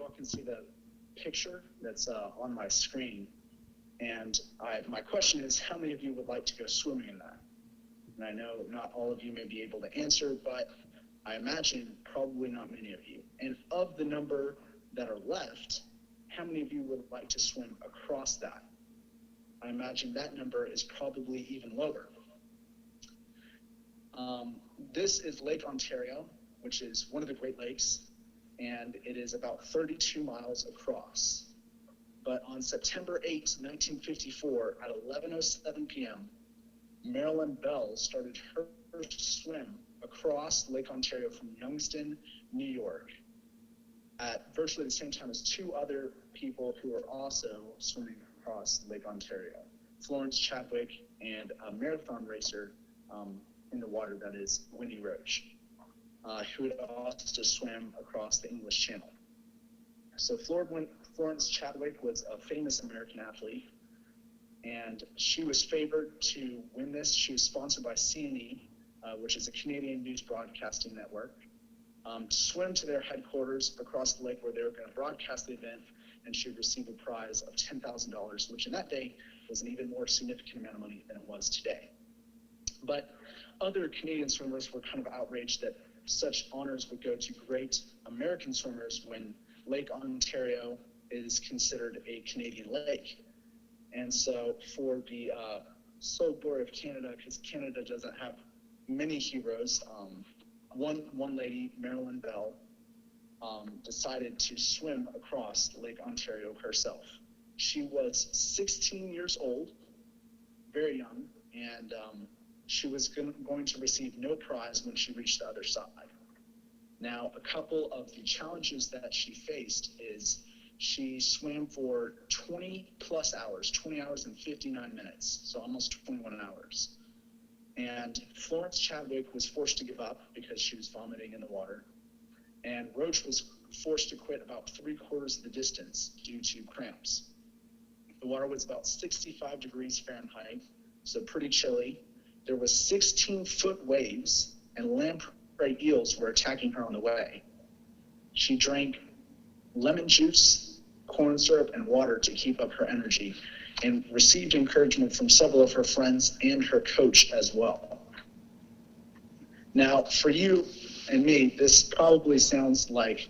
all can see the picture that's on my screen. And my question is, how many of you would like to go swimming in that? And I know not all of you may be able to answer, but I imagine probably not many of you. And of the number that are left, how many of you would like to swim across that? I imagine that number is probably even lower. This is Lake Ontario, which is one of the Great Lakes, and it is about 32 miles across. But on September 8, 1954, at 11:07 p.m., Marilyn Bell started her swim across Lake Ontario from Youngstown, New York, at virtually the same time as two other people who were also swimming across Lake Ontario, Florence Chadwick and a marathon racer in the water, that is Winnie Roach, who would also swim across the English Channel. So Florence Chadwick was a famous American athlete, and she was favored to win this. She was sponsored by CNE, which is a Canadian news broadcasting network, to swim to their headquarters across the lake where they were going to broadcast the event, and she would receive a prize of $10,000, which in that day was an even more significant amount of money than it was today. But other Canadian swimmers were kind of outraged that such honors would go to great American swimmers when Lake Ontario is considered a Canadian lake. And so for the sole glory of Canada, because Canada doesn't have many heroes, one lady, Marilyn Bell, decided to swim across Lake Ontario herself. She was 16 years old, very young, and she was going to receive no prize when she reached the other side. Now, a couple of the challenges that she faced is she swam for 20 plus hours, 20 hours and 59 minutes, so almost 21 hours. And Florence Chadwick was forced to give up because she was vomiting in the water. And Roach was forced to quit about 3/4 of the distance due to cramps. The water was about 65 degrees Fahrenheit, so pretty chilly. There was 16-foot waves, and lamprey eels were attacking her on the way. She drank lemon juice, corn syrup, and water to keep up her energy, and received encouragement from several of her friends and her coach as well. Now, for you and me, this probably sounds like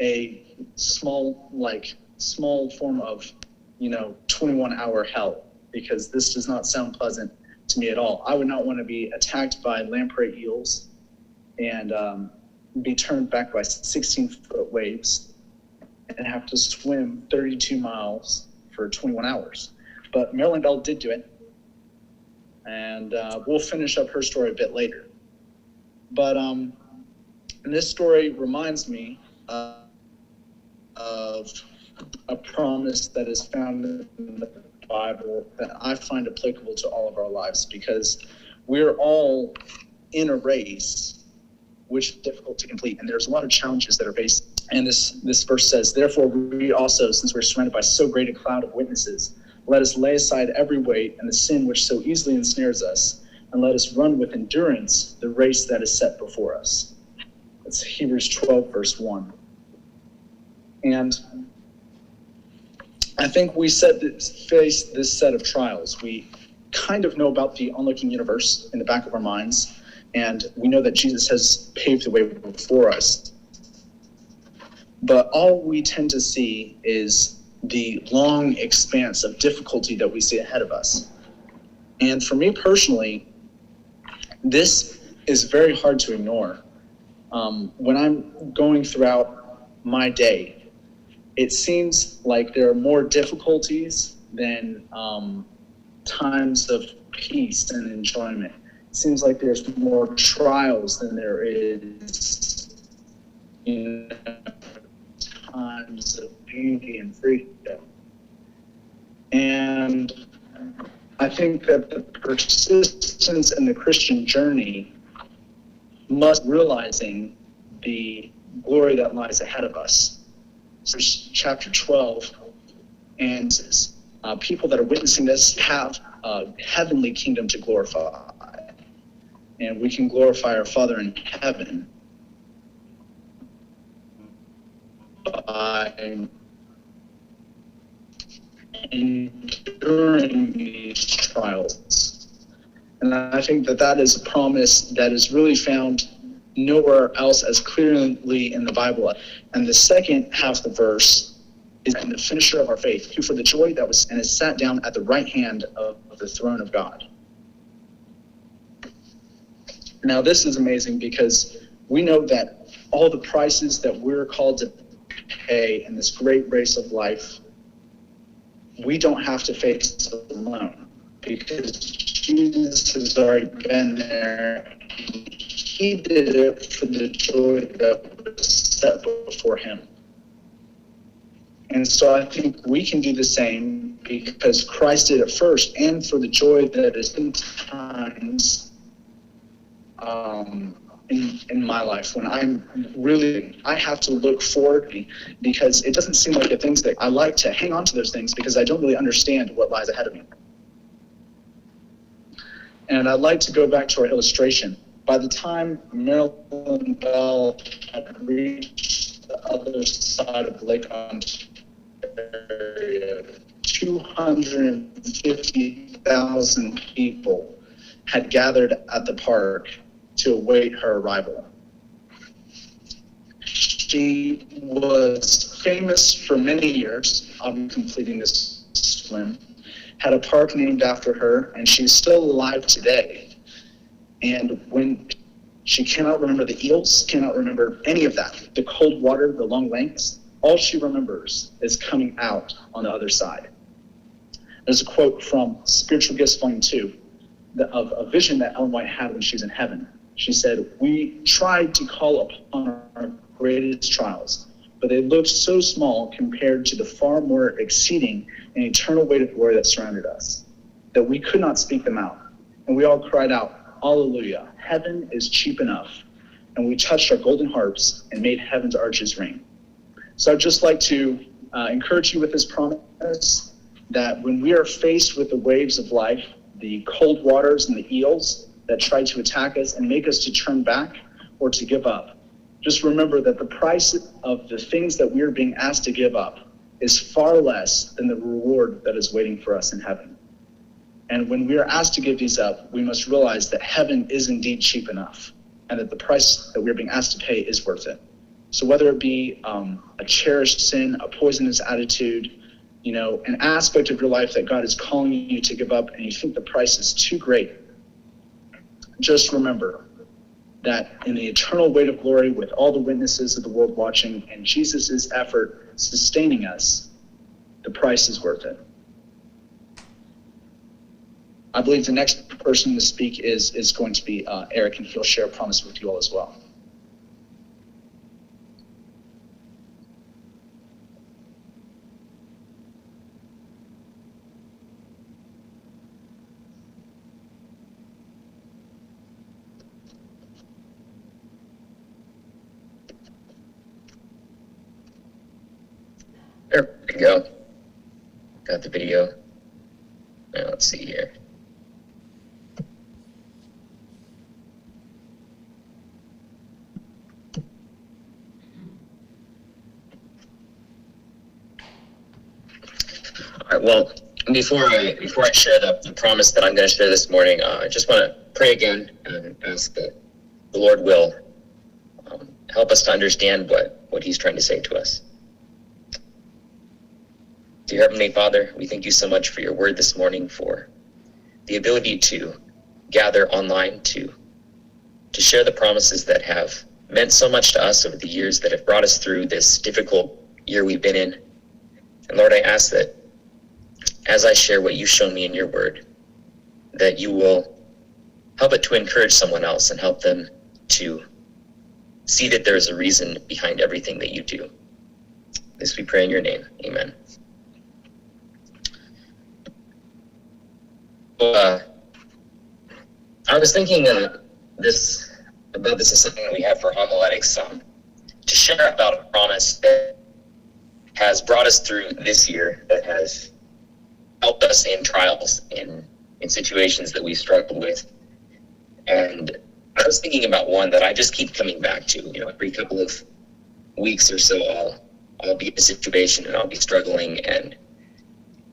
a small form of, 21-hour hell, because this does not sound pleasant to me at all. I would not want to be attacked by lamprey eels and be turned back by 16-foot waves and have to swim 32 miles for 21 hours. But Marilyn Bell did do it, and we'll finish up her story a bit later. But this story reminds me of a promise that is found in the Bible that I find applicable to all of our lives, because we're all in a race which is difficult to complete, and there's a lot of challenges that are faced. And this verse says, "Therefore we also, since we're surrounded by so great a cloud of witnesses, let us lay aside every weight and the sin which so easily ensnares us, and let us run with endurance the race that is set before us." That's Hebrews 12, verse 1. And I think we face this set of trials. We kind of know about the onlooking universe in the back of our minds, and we know that Jesus has paved the way before us. But all we tend to see is the long expanse of difficulty that we see ahead of us. And for me personally, this is very hard to ignore. When I'm going throughout my day, it seems like there are more difficulties than times of peace and enjoyment. It seems like there's more trials than there is times of beauty and freedom. And I think that the persistence in the Christian journey must realizing the glory that lies ahead of us. Chapter 12, and people that are witnessing this have a heavenly kingdom to glorify, and we can glorify our Father in heaven. by enduring these trials. And I think that that is a promise that is really found nowhere else as clearly in the Bible. And the second half of the verse is the finisher of our faith, who for the joy that was and is sat down at the right hand of the throne of God. Now this is amazing because we know that all the prices that we're called to pay in this great race of life, we don't have to face alone because Jesus has already been there. He did it for the joy that was set before him. And so I think we can do the same because Christ did it first, and for the joy that is sometimes in my life when I have to look forward, because it doesn't seem like the things that I like to hang on to those things because I don't really understand what lies ahead of me. And I'd like to go back to our illustration. By the time Marilyn Bell had reached the other side of Lake Ontario, 250,000 people had gathered at the park to await her arrival. She was famous for many years on completing this swim, had a park named after her, and she's still alive today. And when she cannot remember the eels, cannot remember any of that, the cold water, the long lengths, all she remembers is coming out on the other side. There's a quote from Spiritual Gifts Volume 2 of a vision that Ellen White had when she was in heaven. She said, "We tried to call upon our greatest trials, but they looked so small compared to the far more exceeding and eternal weight of glory that surrounded us, that we could not speak them out. And we all cried out, 'Hallelujah, heaven is cheap enough.' And we touched our golden harps and made heaven's arches ring." So I'd just like to encourage you with this promise that when we are faced with the waves of life, the cold waters and the eels that try to attack us and make us to turn back or to give up, just remember that the price of the things that we are being asked to give up is far less than the reward that is waiting for us in heaven. And when we are asked to give these up, we must realize that heaven is indeed cheap enough and that the price that we're being asked to pay is worth it. So whether it be a cherished sin, a poisonous attitude, an aspect of your life that God is calling you to give up and you think the price is too great, just remember that in the eternal weight of glory with all the witnesses of the world watching and Jesus' effort sustaining us, the price is worth it. I believe the next person to speak is going to be Eric, and he'll share a promise with you all as well. There we go. Got the video. Now let's see here. All right. Well, before I share the promise that I'm going to share this morning, I just want to pray again and ask that the Lord will help us to understand what He's trying to say to us. Dear Heavenly Father, we thank you so much for your word this morning, for the ability to gather online to share the promises that have meant so much to us over the years, that have brought us through this difficult year we've been in. And Lord, I ask that as I share what you show me in your word, that you will help it to encourage someone else and help them to see that there is a reason behind everything that you do. This we pray in your name. Amen. I was thinking about this is something that we have for homiletics, to share about a promise that has brought us through this year, that has helped us in trials, in situations that we struggled with. And I was thinking about one that I just keep coming back to. Every couple of weeks or so, I'll be in a situation and I'll be struggling, and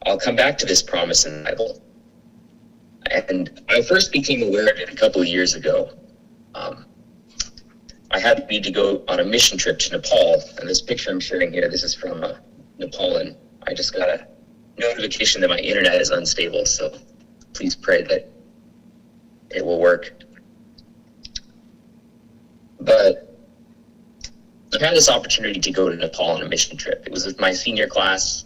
I'll come back to this promise in the Bible. And I first became aware of it a couple of years ago. I had to go on a mission trip to Nepal, and this picture I'm sharing here, this is from Nepal, and I just got a notification that my internet is unstable, so please pray that it will work. But I had this opportunity to go to Nepal on a mission trip. It was with my senior class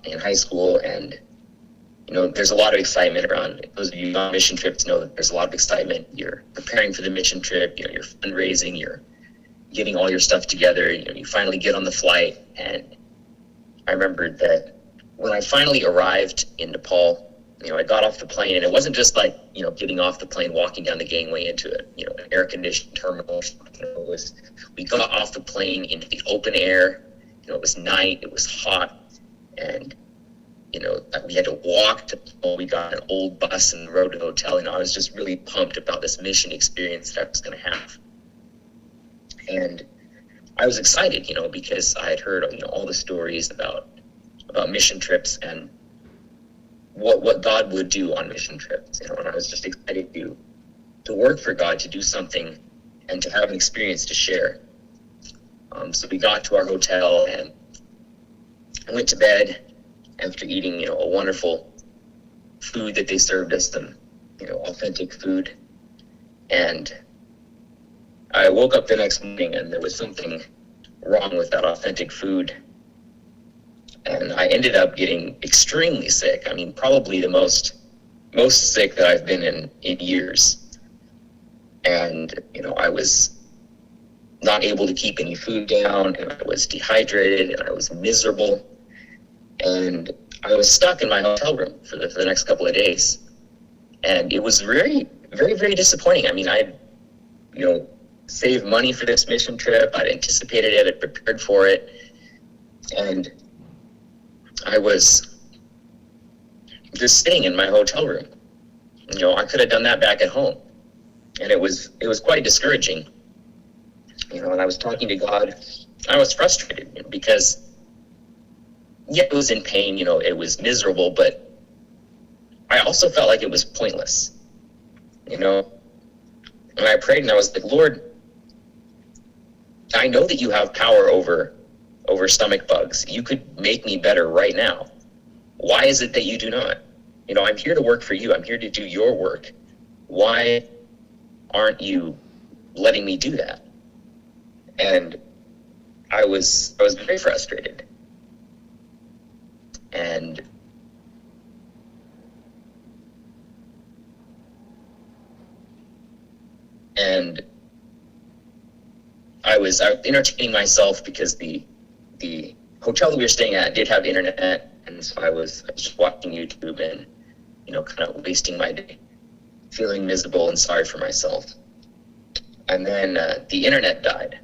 in high school, and there's a lot of excitement around. Those of you on mission trips know that there's a lot of excitement. You're preparing for the mission trip, you're fundraising, you're getting all your stuff together, you finally get on the flight. And I remembered that when I finally arrived in Nepal, I got off the plane, and it wasn't just like, getting off the plane, walking down the gangway into an air-conditioned terminal. We got off the plane into the open air. It was night, it was hot, and we had to walk we got an old bus and rode to the hotel. I was just really pumped about this mission experience that I was going to have. And I was excited, because I had heard, all the stories about mission trips and what God would do on mission trips, and I was just excited to work for God, to do something and to have an experience to share. So we got to our hotel and I went to bed after eating, a wonderful food that they served us, some, authentic food. And I woke up the next morning and there was something wrong with that authentic food. And I ended up getting extremely sick. Probably the most sick that I've been in years. And, I was not able to keep any food down, and I was dehydrated, and I was miserable. And I was stuck in my hotel room for the next couple of days. And it was very, very, very disappointing. I saved money for this mission trip. I'd anticipated it, I'd prepared for it. And I was just sitting in my hotel room. I could have done that back at home. And it was quite discouraging. And I was talking to God. I was frustrated because, it was in pain, it was miserable, but I also felt like it was pointless. And I prayed and I was like, Lord, I know that you have power over stomach bugs. You could make me better right now. Why is it that you do not? I'm here to work for you. I'm here to do your work. Why aren't you letting me do that? And I was very frustrated. And I was entertaining myself because the hotel that we were staying at did have internet, and so I was just watching YouTube and kind of wasting my day, feeling miserable and sorry for myself. And then the internet died,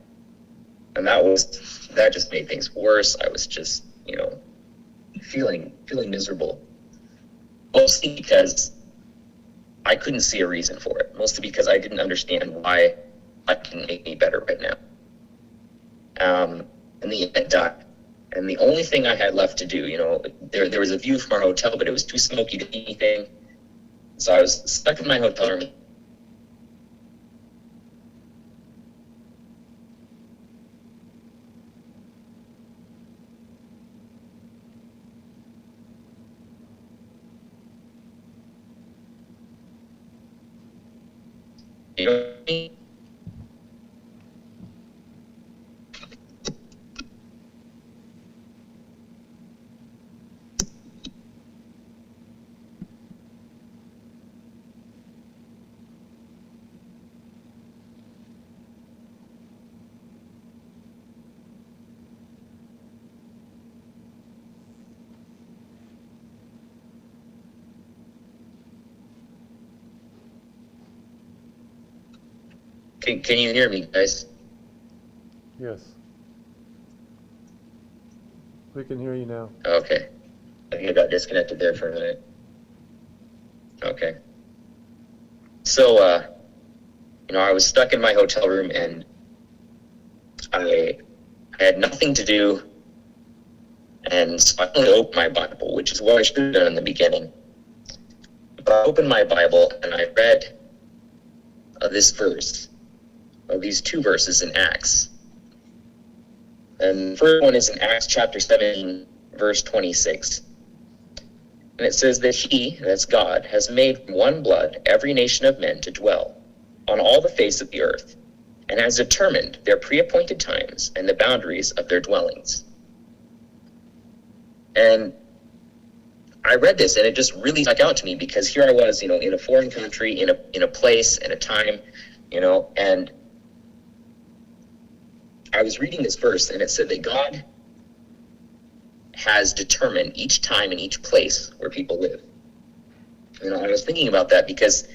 and that just made things worse. I was just feeling miserable, mostly because I couldn't see a reason for it, mostly because I didn't understand why I didn't make me better right now. And the internet died. And the only thing I had left to do, there was a view from our hotel, but it was too smoky to do anything. So I was stuck in my hotel room. You know what I mean? Can you hear me, guys? Yes. We can hear you now. Okay. I think I got disconnected there for a minute. Okay. So, I was stuck in my hotel room and I had nothing to do. And so I only opened my Bible, which is what I should have done in the beginning. But I opened my Bible and I read this verse, or these two verses in Acts. And the first one is in Acts chapter 17, verse 26. And it says that he, that's God, has made from one blood every nation of men to dwell on all the face of the earth, and has determined their pre-appointed times and the boundaries of their dwellings. And I read this and it just really stuck out to me, because here I was, in a foreign country, in a place and a time, and I was reading this verse and it said that God has determined each time and each place where people live. I was thinking about that because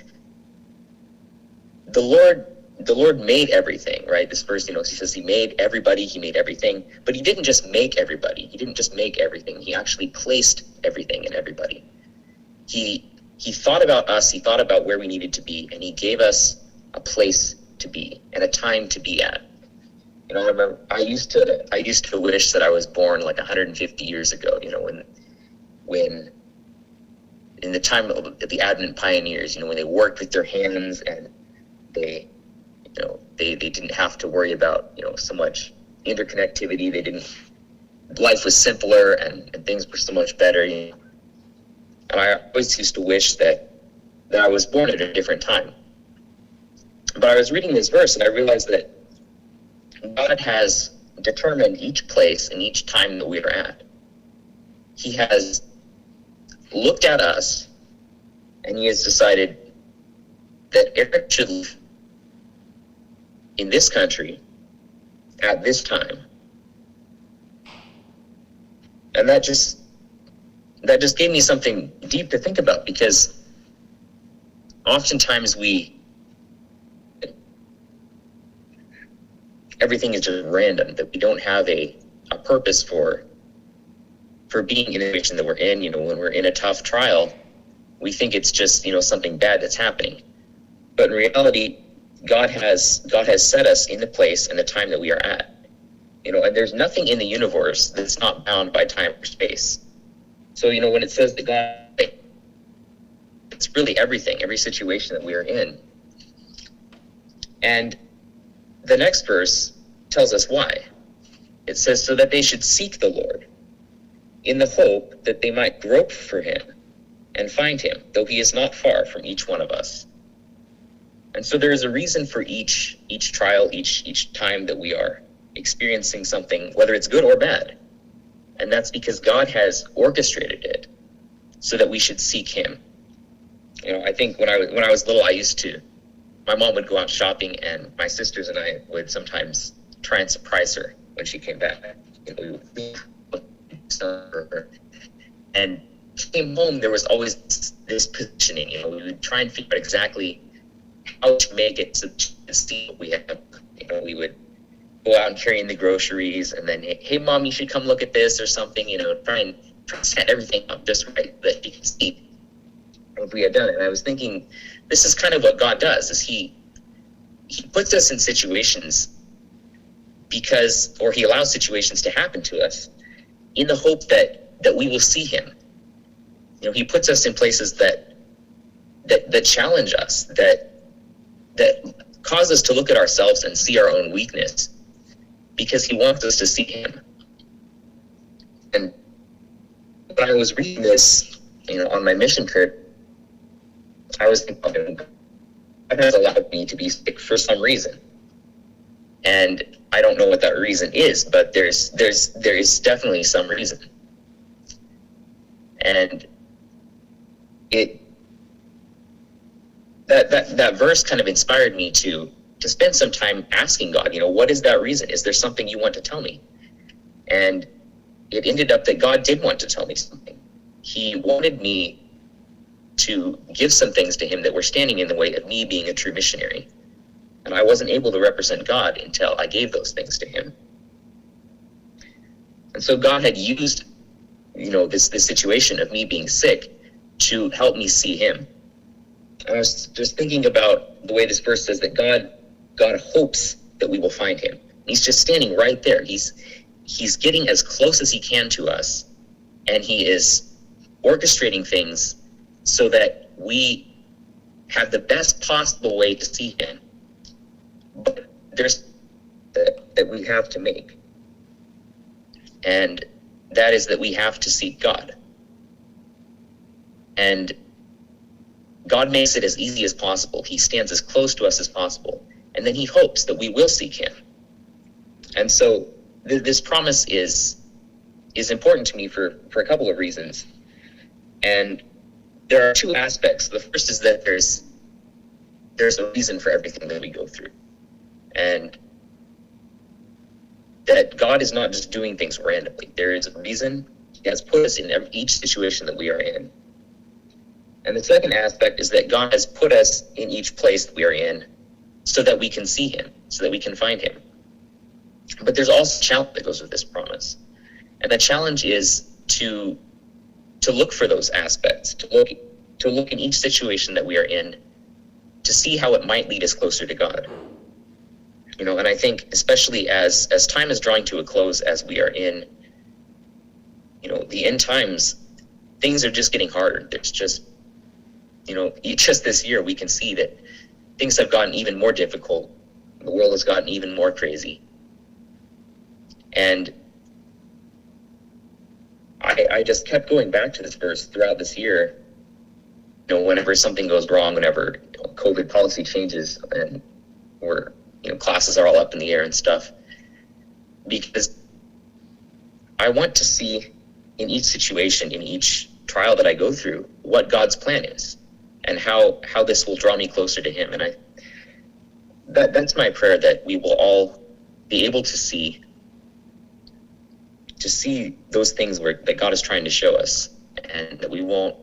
the Lord made everything, right? This verse, he says he made everybody, he made everything, but he didn't just make everybody. He didn't just make everything. He actually placed everything and everybody. He thought about us, he thought about where we needed to be, and he gave us a place to be and a time to be at. I remember I used to wish that I was born like 150 years ago, when in the time of the Advent pioneers, when they worked with their hands and they didn't have to worry about, so much interconnectivity. Life was simpler and things were so much better. And I always used to wish that I was born at a different time. But I was reading this verse and I realized that God has determined each place and each time that we are at. He has looked at us and he has decided that Eric should live in this country at this time. And that just gave me something deep to think about, because oftentimes everything is just random, that we don't have a purpose for being in the situation that we're in. When we're in a tough trial, we think it's just, something bad that's happening. But in reality, God has set us in the place and the time that we are at. And there's nothing in the universe that's not bound by time or space. So, when it says that God, it's really everything, every situation that we are in. And the next verse tells us why. It says, so that they should seek the Lord in the hope that they might grope for him and find him, though he is not far from each one of us. And so there is a reason for each trial, each time that we are experiencing something, whether it's good or bad. And that's because God has orchestrated it so that we should seek him. I think when I was little, my mom would go out shopping and my sisters and I would sometimes try and surprise her when she came back. We would for her. And she came home, there was always this positioning, we would try and figure out exactly how to make it so to see what we have. We would go out and carry in the groceries and then, hey mom, you should come look at this or something, try and set everything up just right that she can see what we had done. And I was thinking, this is kind of what God does, is he puts us in situations or he allows situations to happen to us in the hope that we will see him. He puts us in places that challenge us, that cause us to look at ourselves and see our own weakness, because he wants us to see him. And when I was reading this, on my mission trip, I was thinking, God has allowed me to be sick for some reason. And I don't know what that reason is, but there is definitely some reason. And that verse kind of inspired me to spend some time asking God, what is that reason? Is there something you want to tell me? And it ended up that God did want to tell me something. He wanted me to give some things to him that were standing in the way of me being a true missionary. And I wasn't able to represent God until I gave those things to him. And so God had used, this situation of me being sick to help me see him. I was just thinking about the way this verse says that God hopes that we will find him. He's just standing right there. He's he's getting as close as he can to us, and he is orchestrating things so that we have the best possible way to see him. But there's that we have to make, and that is that we have to seek God. And God makes it as easy as possible. He stands as close to us as possible, and then he hopes that we will seek him. And so this promise is important to me for a couple of reasons. And there are two aspects. The first is that there's a reason for everything that we go through, and that God is not just doing things randomly. There is a reason. He has put us in each situation that we are in. And the second aspect is that God has put us in each place that we are in so that we can see him, so that we can find him. But there's also a challenge that goes with this promise. And the challenge is to look for those aspects, to look in each situation that we are in, to see how it might lead us closer to God. And I think especially as time is drawing to a close, as we are in, the end times, things are just getting harder. There's just this year we can see that things have gotten even more difficult. The world has gotten even more crazy. And I just kept going back to this verse throughout this year. Whenever something goes wrong, whenever COVID policy changes, and classes are all up in the air and stuff, because I want to see in each situation, in each trial that I go through, what God's plan is and how this will draw me closer to him. And that's my prayer, that we will all be able to see those things that God is trying to show us, and that we won't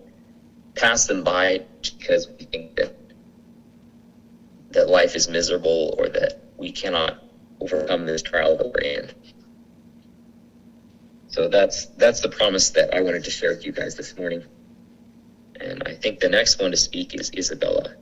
pass them by because we think that life is miserable, or that we cannot overcome this trial that we're in. So that's the promise that I wanted to share with you guys this morning. And I think the next one to speak is Isabella.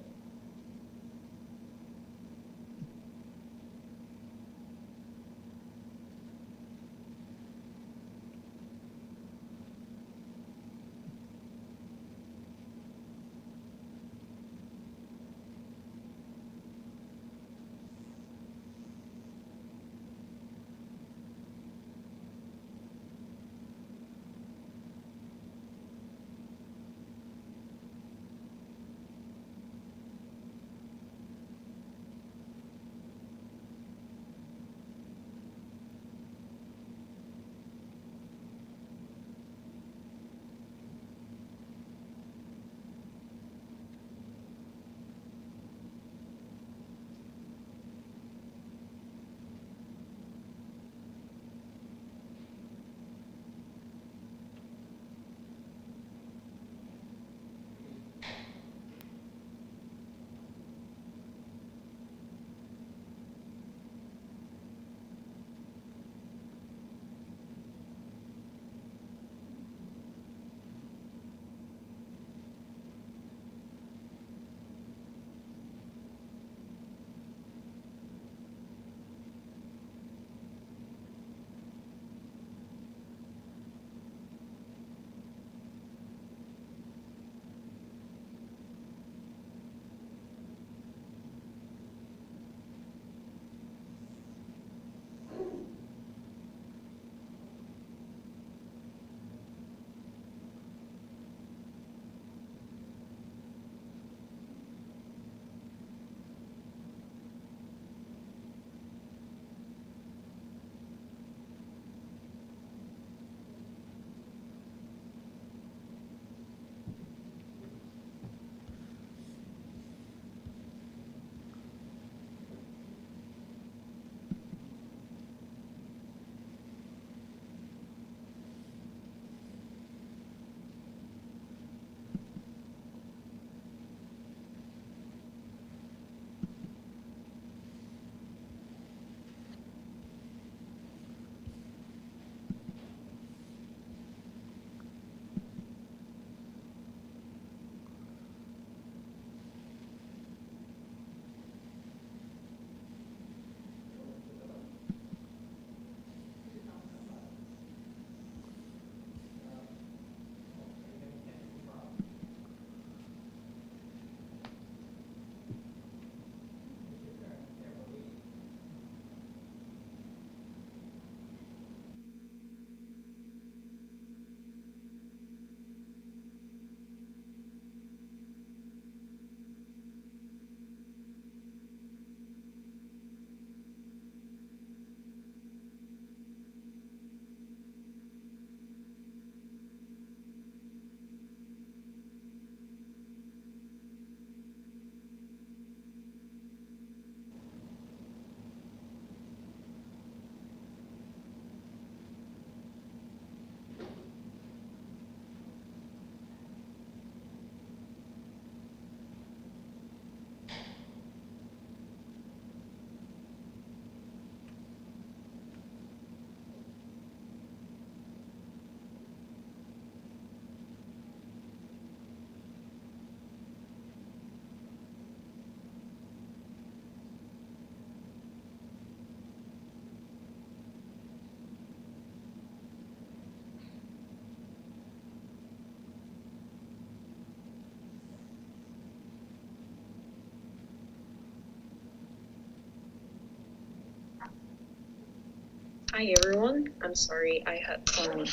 Hi everyone. I'm sorry I had some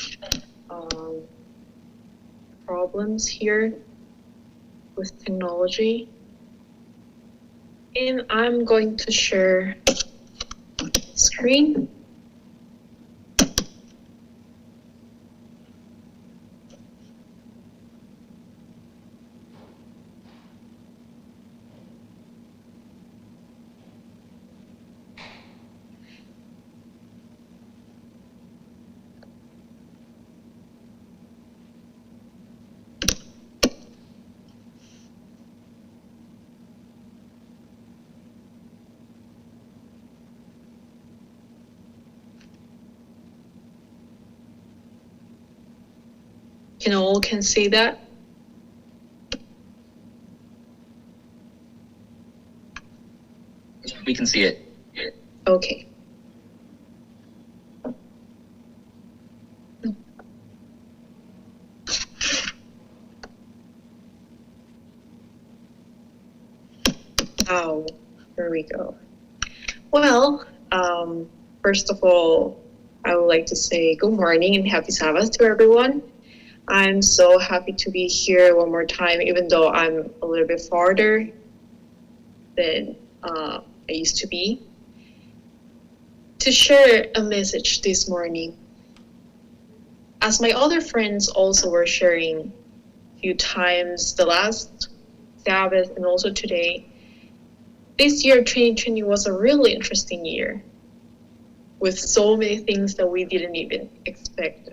problems here with technology. And I'm going to share screen. You all can see that? We can see it. Okay. Oh, there we go. Well, first of all, I would like to say good morning and happy Sabbath to everyone. I'm so happy to be here one more time, even though I'm a little bit farther than I used to be, to share a message this morning. As my other friends also were sharing a few times the last Sabbath and also today, this year 2020 was a really interesting year with so many things that we didn't even expect.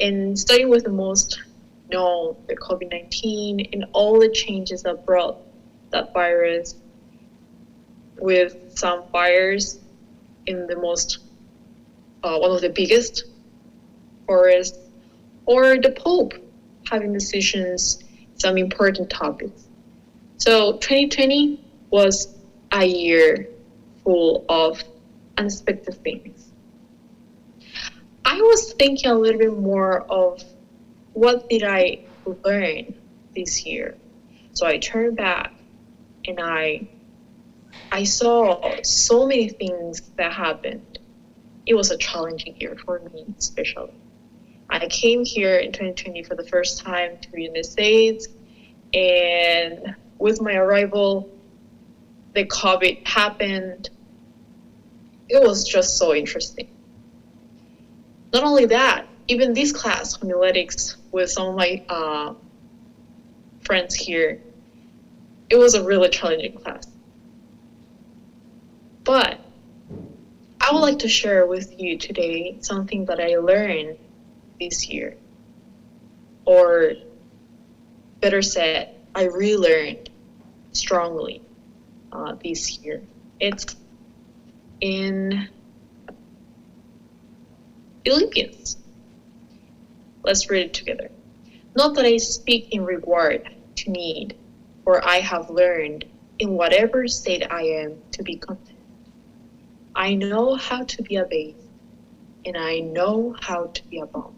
And starting with the most known, the COVID-19 and all the changes that brought that virus, with some fires in the most, one of the biggest forests, or the Pope having decisions, some important topics. So 2020 was a year full of unexpected things. I was thinking a little bit more of what did I learn this year. So I turned back and I saw so many things that happened. It was a challenging year for me, especially. I came here in 2020 for the first time to the United States, and with my arrival, the COVID happened. It was just so interesting. Not only that, even this class, Homiletics, with some of my friends here, it was a really challenging class. But I would like to share with you today something that I learned this year. Or better said, I relearned strongly this year. It's in Philippians. Let's read it together. Not that I speak in regard to need, for I have learned in whatever state I am to be content. I know how to be abased, and I know how to be abound.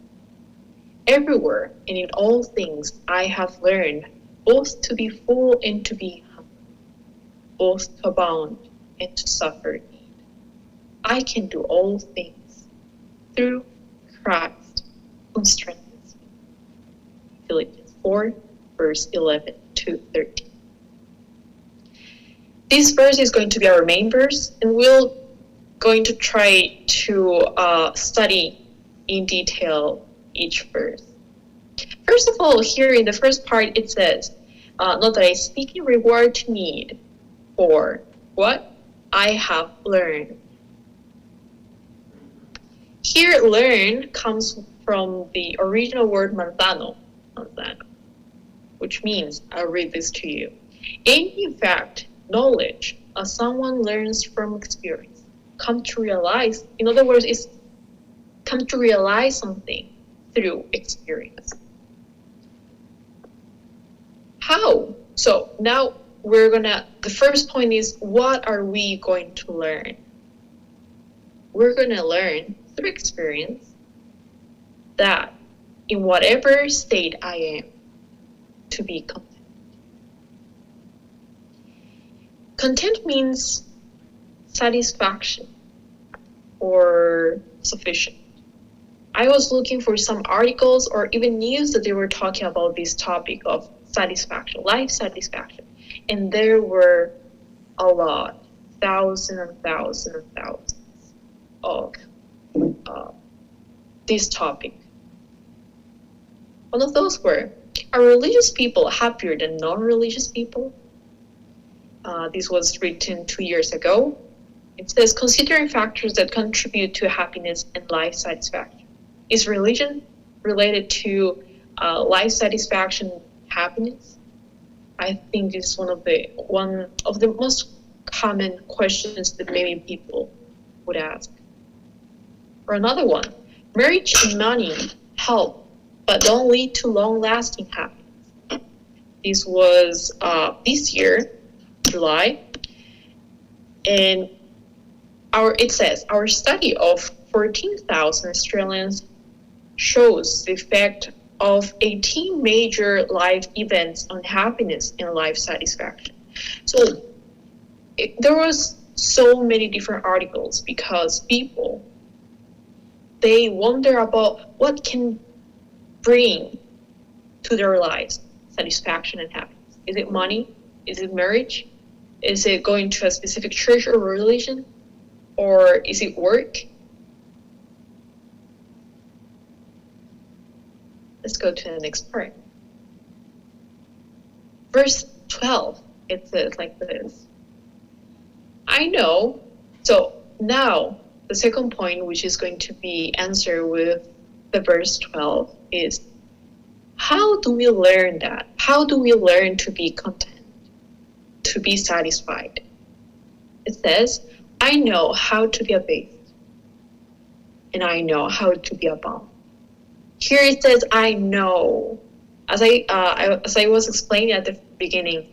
Everywhere and in all things I have learned both to be full and to be hungry, both to abound and to suffer need. I can do all things through Christ who strengthens me. Philippians 4, verse 11 to 13. This verse is going to be our main verse, and we're going to try to study in detail each verse. First of all, here in the first part, it says, not that I speak in regard to need, for what I have learned. Here, learn comes from the original word manzano, which means, I'll read this to you. In fact, knowledge, as someone learns from experience, come to realize, in other words, is come to realize something through experience. How? So now the first point is, what are we going to learn? We're going to learn through experience that in whatever state I am, to be content. Content means satisfaction. or sufficient? I was looking for some articles or even news that they were talking about this topic of satisfaction, life satisfaction. And there were a lot, thousands and thousands and thousands of this topic. One of those were, are religious people happier than non-religious people? This was written 2 years ago. It says, considering factors that contribute to happiness and life satisfaction. Is religion related to life satisfaction, happiness? I think it's one of the most common questions that many people would ask. Or another one, marriage and money help, but don't lead to long-lasting happiness. This was this year, July, and it says our study of 14,000 Australians shows the effect of 18 major life events on happiness and life satisfaction. So there was so many different articles because people, they wonder about what can bring to their lives satisfaction and happiness. Is it money? Is it marriage? Is it going to a specific church or religion? Or is it work? Let's go to the next part. Verse 12, it says like this. I know, so now the second point, which is going to be answered with the verse 12, is how do we learn that? How do we learn to be content, to be satisfied? It says, I know how to be abased, and I know how to be abound. Here it says, I know. As I was explaining at the beginning,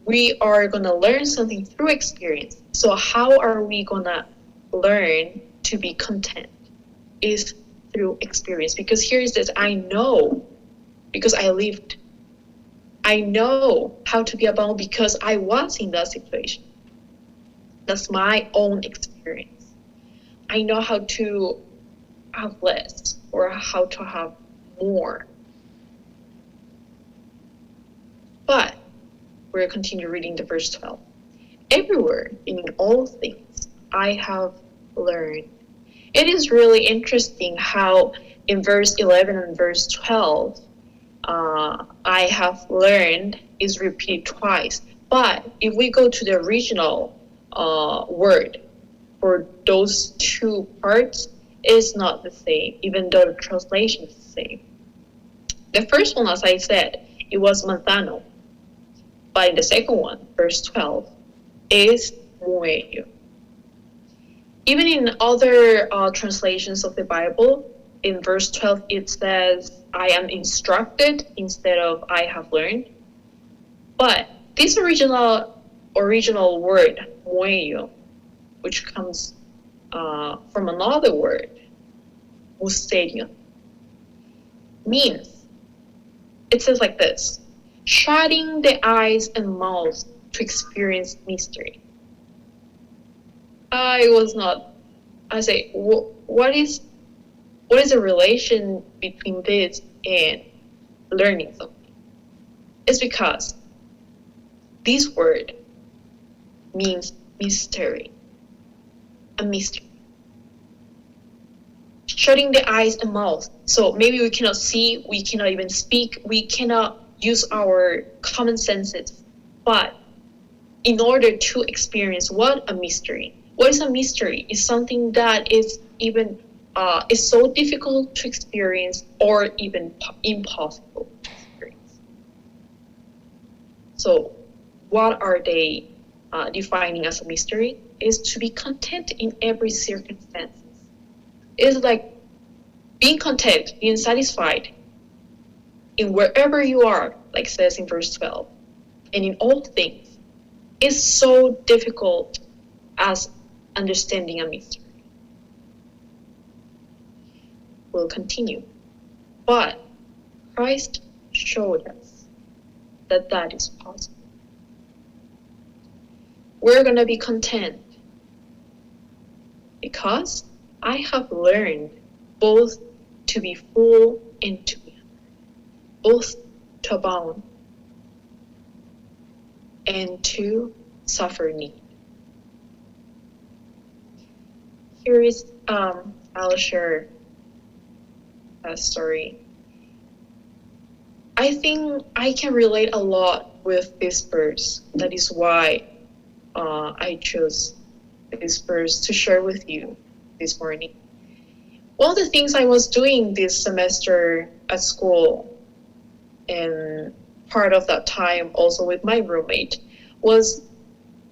we are going to learn something through experience. So how are we going to learn to be content? Is through experience. Because here it says, I know, because I lived. I know how to be abound because I was in that situation. That's my own experience. I know how to have less or how to have more. But we'll continue reading the verse 12. Everywhere and in all things I have learned. It is really interesting how in verse 11 and verse 12, I have learned is repeated twice. But if we go to the original word for those two parts, it's not the same, even though the translation is the same. The first one, as I said, it was manzano. But in the second one, verse 12, is muello. Even in other translations of the Bible, in verse 12, it says, I am instructed instead of I have learned. But this original word, muello, which comes from another word, misterio, means, it says like this, shutting the eyes and mouths to experience mystery. What is the relation between this and learning something? It's because this word means mystery, a mystery. Shutting the eyes and mouth. So maybe we cannot see, we cannot even speak, we cannot use our common senses. But in order to experience what a mystery, what is a mystery? It's something that is even is so difficult to experience or even impossible to experience. So what are they defining as a mystery? Is to be content in every circumstance. It's like being content, being satisfied in wherever you are, like it says in verse 12, and in all things, is so difficult as understanding a mystery. We'll continue. But Christ showed us that that is possible. We're going to be content because I have learned both to be full and to be hungry, both to abound and to suffer need. Here is, I'll share a story. I think I can relate a lot with this verse. That is why I chose this verse to share with you this morning. One of the things I was doing this semester at school, and part of that time also with my roommate, was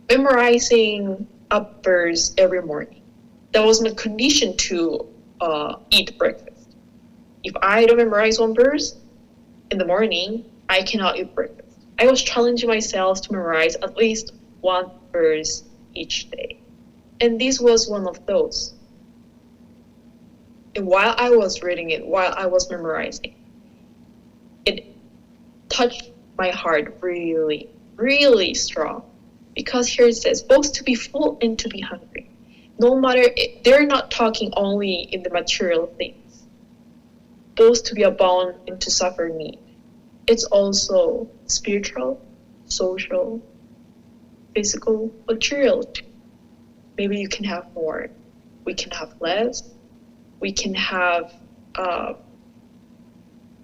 memorizing a verse every morning. That was my condition to eat breakfast. If I don't memorize one verse in the morning, I cannot eat breakfast. I was challenging myself to memorize at least one verse each day. And this was one of those. And while I was reading it, while I was memorizing, it touched my heart really, really strong. Because here it says, both to be full and to be hungry. No matter, they're not talking only in the material things. Both to be abound and to suffer need. It's also spiritual, social, physical, material too. Maybe you can have more. We can have less. We can have,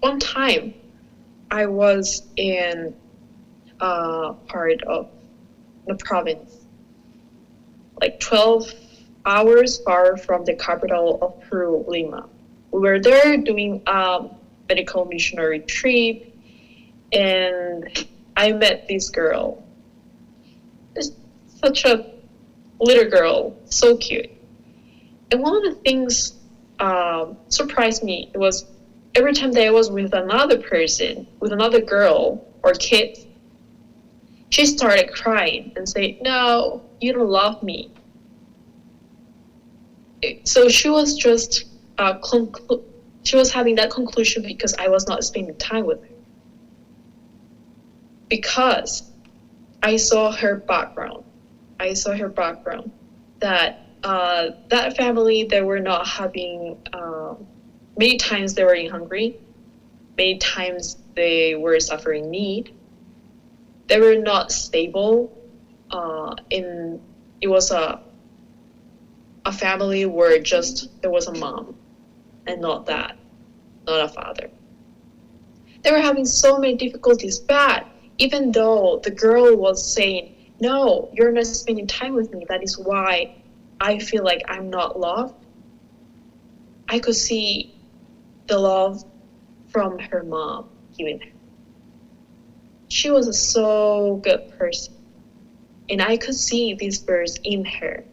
one time I was in part of the province, like 12 hours far from the capital of Peru, Lima. We were there doing a medical missionary trip, and I met this girl. It's such a little girl, so cute. And one of the things surprised me. It was every time that I was with another person, with another girl or kid, she started crying and said, "No, you don't love me." So she was just she was having that conclusion because I was not spending time with her. Because I saw her background. That that family, they were not having, many times they were hungry, many times they were suffering need. They were not stable. It was a family where just there was a mom and not a father. They were having so many difficulties, but even though the girl was saying, "No, you're not spending time with me, that is why I feel like I'm not loved," I could see the love from her mom giving her. She was a so good person, and I could see this verse in her.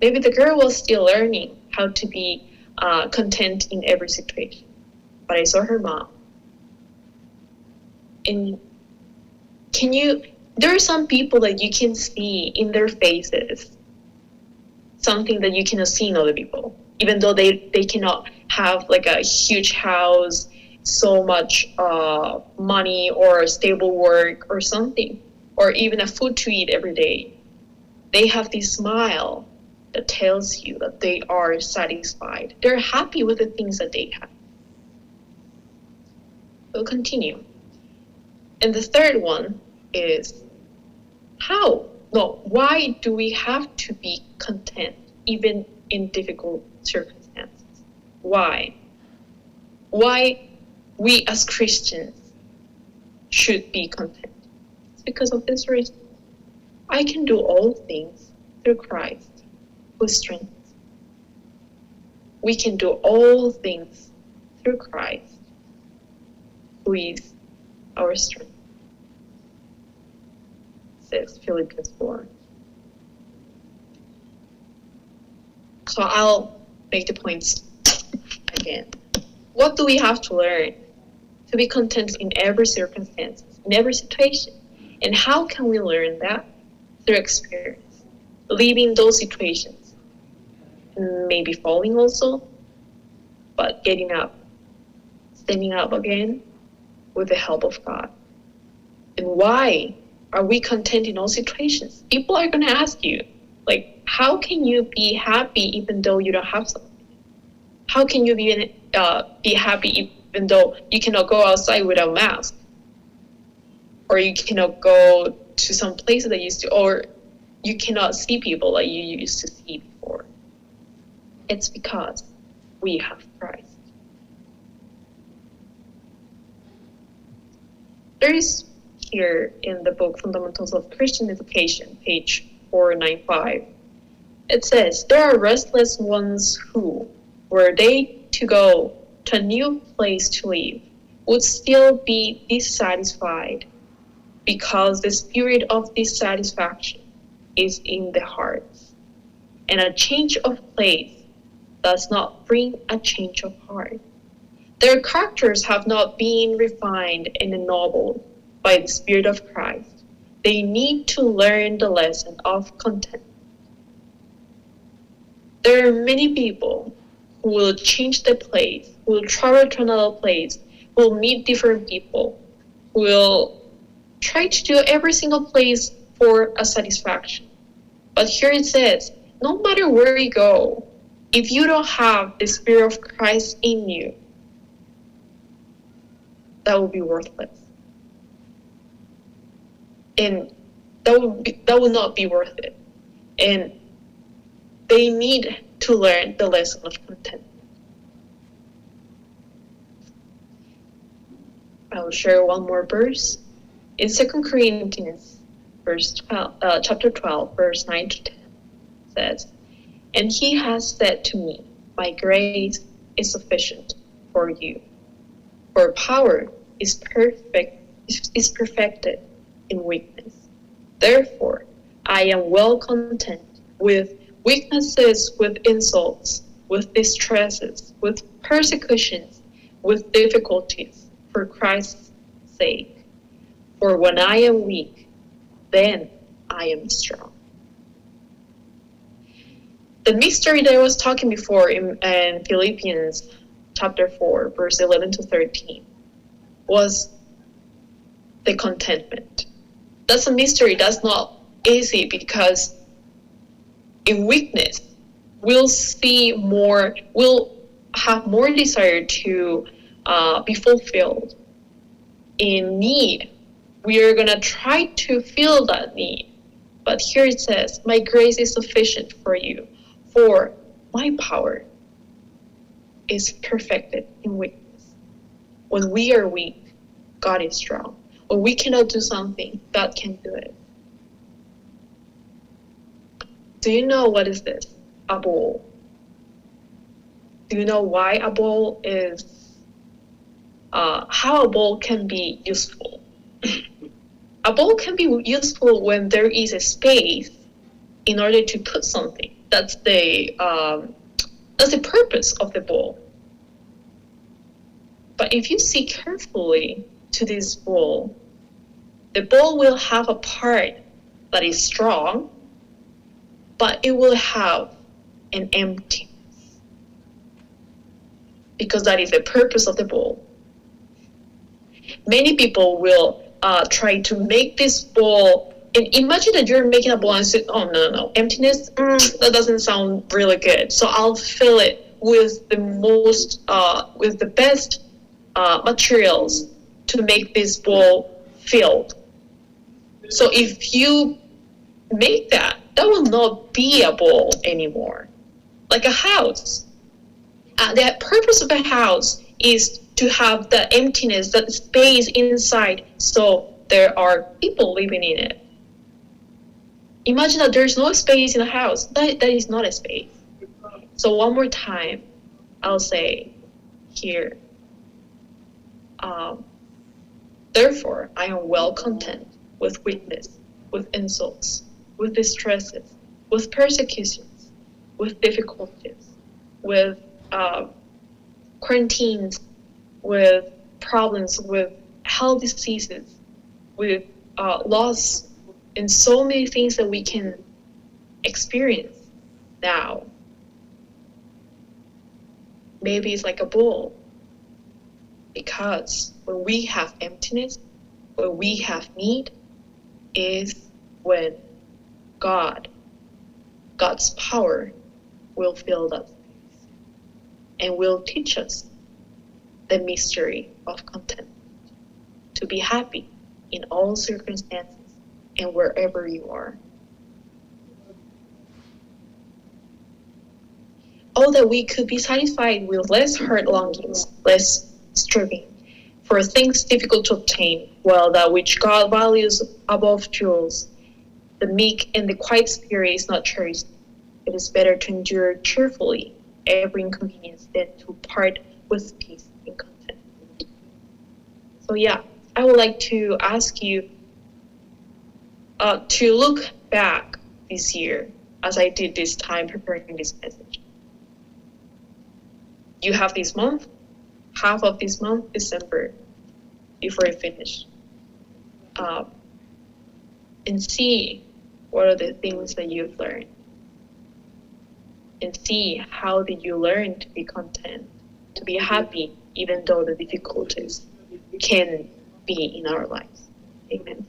Maybe the girl was still learning how to be content in every situation, but I saw her mom. And there are some people that you can see in their faces something that you cannot see in other people, even though they cannot have like a huge house, so much money or stable work or something, or even a food to eat every day. They have this smile that tells you that they are satisfied. They're happy with the things that they have. We'll continue. And the third one is why do we have to be content even in difficult circumstances? Why we as Christians should be content? It's because of this reason. I can do all things through Christ who strengthens. We can do all things through Christ who is our strength. Says Philippians 4. So I'll make the points again. What do we have to learn to be content in every circumstance, in every situation? And how can we learn that? Through experience, living those situations, maybe falling also, but getting up, standing up again with the help of God. And why are we content in all situations? People are going to ask you, like, how can you be happy even though you don't have something? How can you be happy even though you cannot go outside without a mask? Or you cannot go to some places that you used to, or you cannot see people like you used to see before. It's because we have Christ. There is here in the book Fundamentals of Christian Education, page 495, it says, there are restless ones who, were they to go to a new place to live, would still be dissatisfied because the spirit of dissatisfaction is in the hearts. And a change of place does not bring a change of heart. Their characters have not been refined and ennobled by the Spirit of Christ. They need to learn the lesson of contentment. There are many people who will change the place, who will travel to another place, who will meet different people, who will try to do every single place for a satisfaction. But here it says, no matter where you go, if you don't have the Spirit of Christ in you, that will be worthless. And that will not be worth it. And they need to learn the lesson of contentment. I will share one more verse. In 2 Corinthians chapter 12, verse 9 to 10, says, and he has said to me, my grace is sufficient for you, for power is perfected in weakness. Therefore, I am well content with weaknesses, with insults, with distresses, with persecutions, with difficulties, for Christ's sake. For when I am weak, then I am strong. The mystery that I was talking before in Philippians chapter 4, verse 11 to 13, was the contentment. That's a mystery that's not easy, because in weakness, we'll have more desire to be fulfilled. In need, we are going to try to fill that need. But here it says, my grace is sufficient for you, for my power is perfected in weakness. When we are weak, God is strong. When we cannot do something, God can do it. Do you know what is this? A bowl. Do you know why a bowl is, how a bowl can be useful? A bowl can be useful when there is a space in order to put something. That's the purpose of the bowl. But if you see carefully to this bowl, the bowl will have a part that is strong, but it will have an emptiness, because that is the purpose of the bowl. Many people will try to make this bowl, and imagine that you're making a bowl and say, oh, no, emptiness, that doesn't sound really good. So I'll fill it with the best materials to make this bowl filled. So if you make that will not be a bowl anymore. Like a house. The purpose of a house is to have the emptiness, that space inside, so there are people living in it. Imagine that there's no space in a house. That is not a space. So one more time, I'll say here, therefore, I am well content with weakness, with insults, with distresses, with persecutions, with difficulties, with quarantines, with problems, with health diseases, with loss, and so many things that we can experience now. Maybe it's like a bowl, because when we have emptiness, when we have need, is when God God's power will fill that space and will teach us the mystery of contentment, to be happy in all circumstances and wherever you are. Oh, that we could be satisfied with less hard longings, less striving for things difficult to obtain, while that which God values above jewels, the meek and the quiet spirit, is not cherished. It is better to endure cheerfully every inconvenience than to part with peace and contentment. So yeah, I would like to ask you to look back this year as I did this time preparing this message. You have this month, half of this month, December, before you finish. And see what are the things that you've learned. And see how did you learn to be content, to be happy, even though the difficulties can be in our lives. Amen.